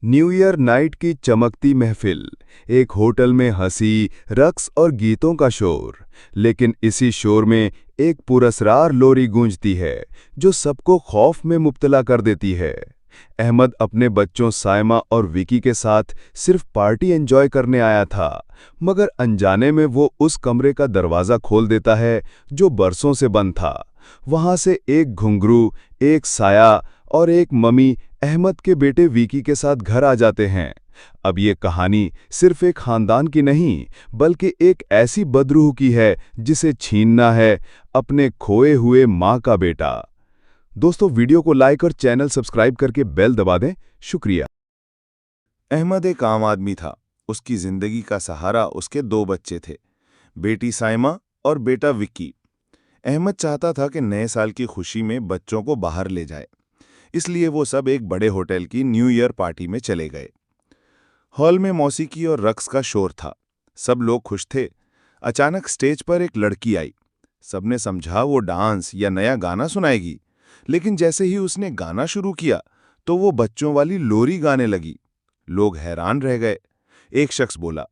New year night की चमकती महफिल, एक होटल में हंसी, रक्स और गीतों का शोर। लेकिन इसी शोर में एक पुरस्रार लोरी गूंजती है जो सबको खौफ में मुब्तला कर देती है। अहमद अपने बच्चों साइमा और विकी के साथ सिर्फ पार्टी एंजॉय करने आया था, मगर अनजाने में वो उस कमरे का दरवाज़ा खोल देता है जो बरसों से बंद था। वहां से एक घुंघरू, एक साया और एक मम्मी अहमद के बेटे विकी के साथ घर आ जाते हैं। अब ये कहानी सिर्फ एक खानदान की नहीं, बल्कि एक ऐसी बदरूह की है जिसे छीनना है अपने खोए हुए माँ का बेटा। दोस्तों, वीडियो को लाइक और चैनल सब्सक्राइब करके बेल दबा दें। शुक्रिया। अहमद एक आम आदमी था। उसकी जिंदगी का सहारा उसके दो बच्चे थे, बेटी साइमा और बेटा विक्की। अहमद चाहता था कि नए साल की खुशी में बच्चों को बाहर ले जाए, इसलिए वो सब एक बड़े होटल की न्यू ईयर पार्टी में चले गए। हॉल में मौसीकी और रक्स का शोर था। सब लोग खुश थे। अचानक स्टेज पर एक लड़की आई। सबने समझा वो डांस या नया गाना सुनाएगी, लेकिन जैसे ही उसने गाना शुरू किया तो वो बच्चों वाली लोरी गाने लगी। लोग हैरान रह गए। एक शख्स बोला,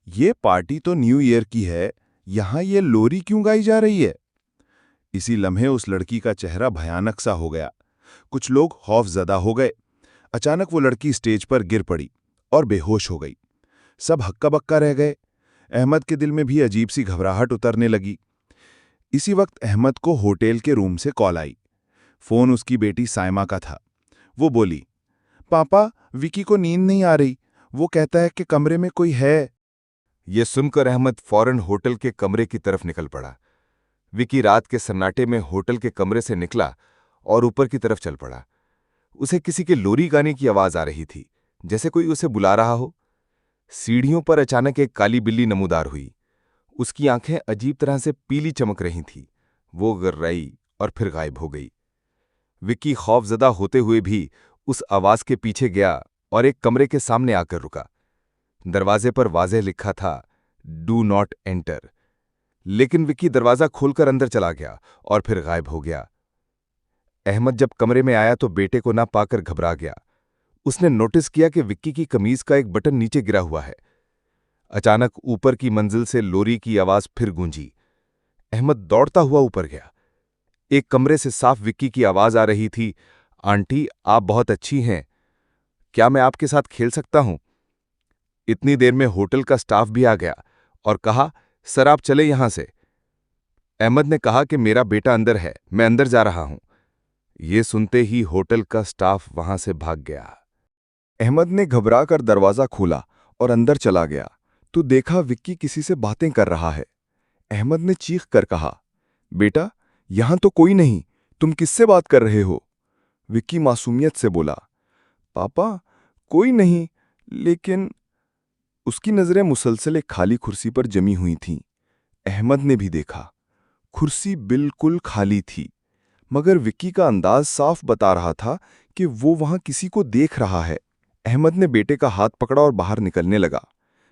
ये पार्टी तो न्यू ईयर की है, यहां ये लोरी क्यों गाई जा रही है? इसी लम्हे उस लड़की का चेहरा भयानक सा हो गया। कुछ लोग खौफजदा हो गए। अचानक वो लड़की स्टेज पर गिर पड़ी और बेहोश हो गई। सब हक्का बक्का रह गए। अहमद के दिल में भी अजीब सी घबराहट उतरने लगी। इसी वक्त अहमद को होटल के रूम से कॉल आई। फोन उसकी बेटी साइमा का था। वो बोली, पापा, विकी को नींद नहीं आ रही। वो कहता है कि कमरे में कोई है। ये सुनकर अहमद फौरन होटल के कमरे की तरफ निकल पड़ा। विकी रात के सन्नाटे में होटल के कमरे से निकला और ऊपर की तरफ चल पड़ा। उसे किसी के लोरी गाने की आवाज आ रही थी, जैसे कोई उसे बुला रहा हो। सीढ़ियों पर अचानक एक काली बिल्ली नमूदार हुई। उसकी आंखें अजीब तरह से पीली चमक रही थीं। वो गर्राई और फिर गायब हो गई। विक्की खौफजदा होते हुए भी उस आवाज के पीछे गया और एक कमरे के सामने आकर रुका। दरवाजे पर वाज़ेह लिखा था, डू नॉट एंटर। लेकिन विक्की दरवाजा खोलकर अंदर चला गया और फिर गायब हो गया। अहमद जब कमरे में आया तो बेटे को ना पाकर घबरा गया। उसने नोटिस किया कि विक्की की कमीज का एक बटन नीचे गिरा हुआ है। अचानक ऊपर की मंजिल से लोरी की आवाज फिर गूंजी। अहमद दौड़ता हुआ ऊपर गया। एक कमरे से साफ विक्की की आवाज आ रही थी, आंटी, आप बहुत अच्छी हैं। क्या मैं आपके साथ खेल सकता हूं? इतनी देर में होटल का स्टाफ भी आ गया और कहा, सर आप चले यहां से। अहमद ने कहा कि मेरा बेटा अंदर है, मैं अंदर जा रहा हूं। ये सुनते ही होटल का स्टाफ वहां से भाग गया। अहमद ने घबराकर दरवाज़ा खोला और अंदर चला गया तो देखा विक्की किसी से बातें कर रहा है। अहमद ने चीख कर कहा, बेटा, यहां तो कोई नहीं, तुम किससे बात कर रहे हो? विक्की मासूमियत से बोला, पापा, कोई नहीं, लेकिन उसकी नज़रें मुसलसल एक खाली कुर्सी पर जमी हुई थीं। अहमद ने भी देखा, कुर्सी बिल्कुल खाली थी, मगर विक्की का अंदाज साफ बता रहा था कि वो वहां किसी को देख रहा है। अहमद ने बेटे का हाथ पकड़ा और बाहर निकलने लगा।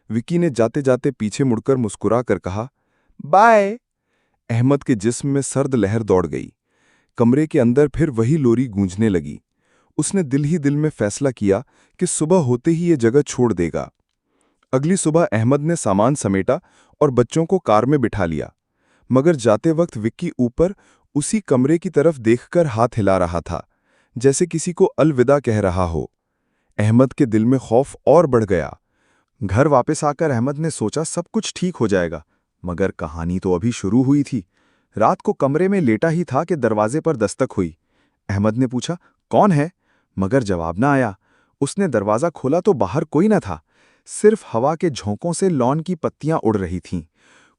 विक्की ने जाते जाते पीछे मुड़कर मुस्कुरा कर कहा, बाय। अहमद के जिस्म में सर्द लहर दौड़ गई। कमरे के अंदर फिर वही लोरी गूंजने लगी। उसने दिल ही दिल में फैसला किया कि सुबह होते ही ये जगह छोड़ देगा। अगली सुबह अहमद ने सामान समेटा और बच्चों को कार में बिठा लिया, मगर जाते वक्त विक्की ऊपर उसी कमरे की तरफ देखकर हाथ हिला रहा था, जैसे किसी को अलविदा कह रहा हो। अहमद के दिल में खौफ और बढ़ गया। घर वापस आकर अहमद ने सोचा सब कुछ ठीक हो जाएगा, मगर कहानी तो अभी शुरू हुई थी। रात को कमरे में लेटा ही था कि दरवाजे पर दस्तक हुई। अहमद ने पूछा, कौन है? मगर जवाब ना आया। उसने दरवाज़ा खोला तो बाहर कोई न था, सिर्फ हवा के झोंकों से लॉन की पत्तियां उड़ रही थीं।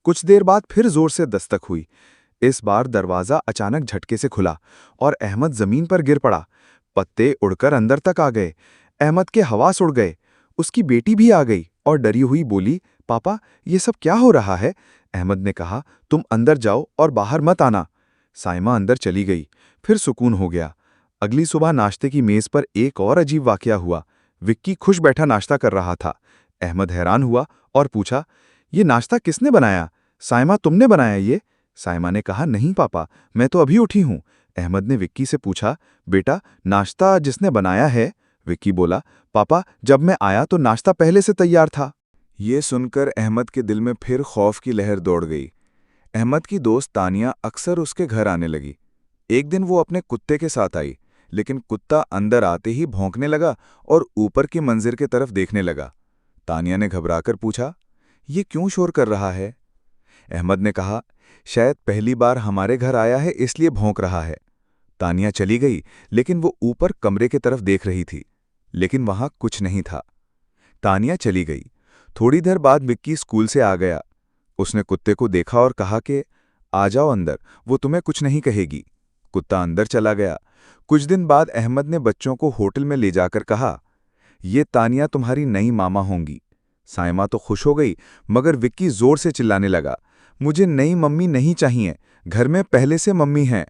कुछ देर बाद फिर जोर से दस्तक हुई। इस बार दरवाज़ा अचानक झटके से खुला और अहमद जमीन पर गिर पड़ा। पत्ते उड़कर अंदर तक आ गए। अहमद के हवास उड़ गए। उसकी बेटी भी आ गई और डरी हुई बोली, पापा, ये सब क्या हो रहा है? अहमद ने कहा, तुम अंदर जाओ और बाहर मत आना। साइमा अंदर चली गई। फिर सुकून हो गया। अगली सुबह नाश्ते की मेज पर एक और अजीब वाकया हुआ। विक्की खुश बैठा नाश्ता कर रहा था। अहमद हैरान हुआ और पूछा, ये नाश्ता किसने बनाया? साइमा, तुमने बनाया ये? साइमा ने कहा, नहीं पापा, मैं तो अभी उठी हूं। अहमद ने विक्की से पूछा, बेटा, नाश्ता जिसने बनाया है विक्की बोला, पापा जब मैं आया तो नाश्ता पहले से तैयार था। ये सुनकर अहमद के दिल में फिर खौफ की लहर दौड़ गई। अहमद की दोस्त तानिया अक्सर उसके घर आने लगी। एक दिन वो अपने कुत्ते के साथ आई, लेकिन कुत्ता अंदर आते ही भौंकने लगा और ऊपर की मंजिल की तरफ देखने लगा। तानिया ने घबराकर पूछा, ये क्यों शोर कर रहा है? अहमद ने कहा, शायद पहली बार हमारे घर आया है इसलिए भौंक रहा है। तानिया चली गई, लेकिन वो ऊपर कमरे की तरफ देख रही थी, लेकिन वहां कुछ नहीं था। तानिया चली गई। थोड़ी देर बाद विक्की स्कूल से आ गया। उसने कुत्ते को देखा और कहा कि आ जाओ अंदर, वो तुम्हें कुछ नहीं कहेगी। कुत्ता अंदर चला गया। कुछ दिन बाद अहमद ने बच्चों को होटल में ले जाकर कहा, ये तानिया तुम्हारी नई मामा होंगी। साइमा तो खुश हो गई, मगर विक्की जोर से चिल्लाने लगा, मुझे नई मम्मी नहीं चाहिए, घर में पहले से मम्मी हैं।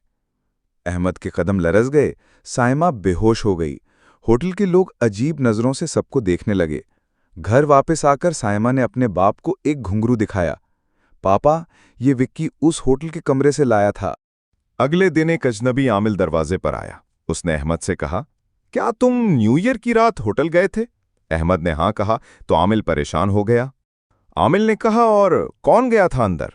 अहमद के कदम लरस गए। साइमा बेहोश हो गई। होटल के लोग अजीब नजरों से सबको देखने लगे। घर वापस आकर साइमा ने अपने बाप को एक घुंघरू दिखाया। पापा, ये विक्की उस होटल के कमरे से लाया था। अगले दिन एक अजनबी आमिल दरवाजे पर आया। उसने अहमद से कहा, क्या तुम न्यू ईयर की रात होटल गए थे? अहमद ने हाँ कहा तो आमिल परेशान हो गया। आमिल ने कहा, और कौन गया था अंदर?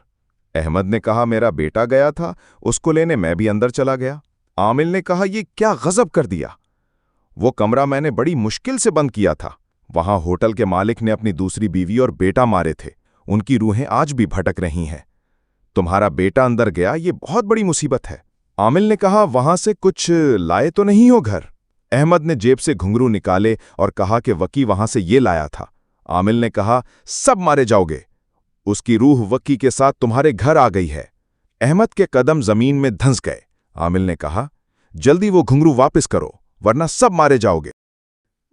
अहमद ने कहा, मेरा बेटा गया था, उसको लेने मैं भी अंदर चला गया। आमिल ने कहा, ये क्या गजब कर दिया। वो कमरा मैंने बड़ी मुश्किल से बंद किया था। वहां होटल के मालिक ने अपनी दूसरी बीवी और बेटा मारे थे। उनकी रूहें आज भी भटक रही हैं। तुम्हारा बेटा अंदर गया, ये बहुत बड़ी मुसीबत है। आमिल ने कहा, वहां से कुछ लाए तो नहीं हो घर? अहमद ने जेब से घुंघरू निकाले और कहा कि वकी वहां से ये लाया था। आमिल ने कहा, सब मारे जाओगे। उसकी रूह वकी के साथ तुम्हारे घर आ गई है। अहमद के कदम जमीन में धंस गए। आमिल ने कहा, जल्दी वो घुंघरू वापस करो, वरना सब मारे जाओगे।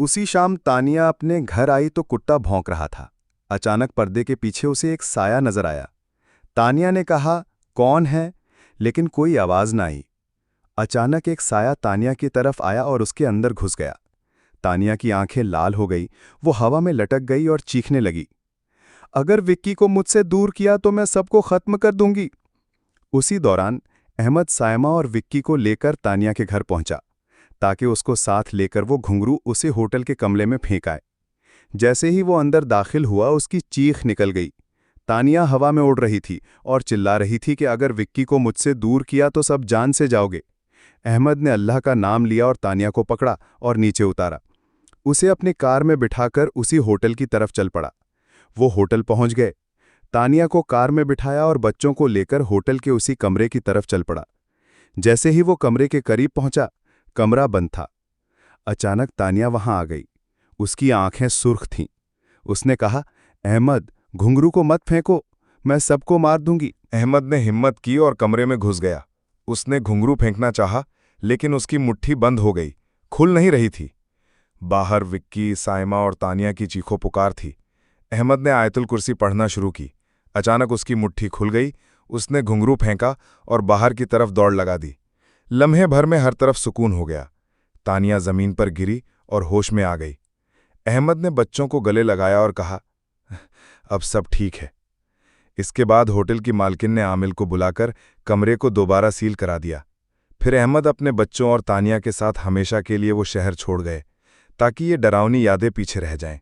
उसी शाम तानिया अपने घर आई तो कुत्ता भौंक रहा था। अचानक पर्दे के पीछे उसे एक साया नजर आया। तानिया ने कहा, कौन है? लेकिन कोई आवाज ना आई। अचानक एक साया तानिया की तरफ आया और उसके अंदर घुस गया। तानिया की आंखें लाल हो गई। वो हवा में लटक गई और चीखने लगी, अगर विक्की को मुझसे दूर किया तो मैं सबको खत्म कर दूंगी। उसी दौरान अहमद साइमा और विक्की को लेकर तानिया के घर पहुंचा, ताकि उसको साथ लेकर वो घुंघरू उसे होटल के कमरे में फेंक आए। जैसे ही वो अंदर दाखिल हुआ, उसकी चीख निकल गई। तानिया हवा में उड़ रही थी और चिल्ला रही थी कि अगर विक्की को मुझसे दूर किया तो सब जान से जाओगे। अहमद ने अल्लाह का नाम लिया और तानिया को पकड़ा और नीचे उतारा। उसे अपनी कार में बिठाकर उसी होटल की तरफ चल पड़ा। वो होटल पहुंच गए। तानिया को कार में बिठाया और बच्चों को लेकर होटल के उसी कमरे की तरफ चल पड़ा। जैसे ही वो कमरे के करीब पहुंचा, कमरा बंद था। अचानक तानिया वहां आ गई। उसकी आंखें सुर्ख थीं। उसने कहा, अहमद, घुंघरू को मत फेंको, मैं सबको मार दूंगी। अहमद ने हिम्मत की और कमरे में घुस गया। उसने घुंघरू फेंकना चाहा, लेकिन उसकी मुट्ठी बंद हो गई, खुल नहीं रही थी। बाहर विक्की, साइमा और तानिया की चीखों पुकार थी। अहमद ने आयतुल कुर्सी पढ़ना शुरू की। अचानक उसकी मुट्ठी खुल गई। उसने घुंघरू फेंका और बाहर की तरफ दौड़ लगा दी। लम्हे भर में हर तरफ सुकून हो गया। तानिया जमीन पर गिरी और होश में आ गई। अहमद ने बच्चों को गले लगाया और कहा, अब सब ठीक है। इसके बाद होटल की मालकिन ने आमिल को बुलाकर कमरे को दोबारा सील करा दिया। फिर अहमद अपने बच्चों और तानिया के साथ हमेशा के लिए वो शहर छोड़ गए, ताकि ये डरावनी यादें पीछे रह जाएं।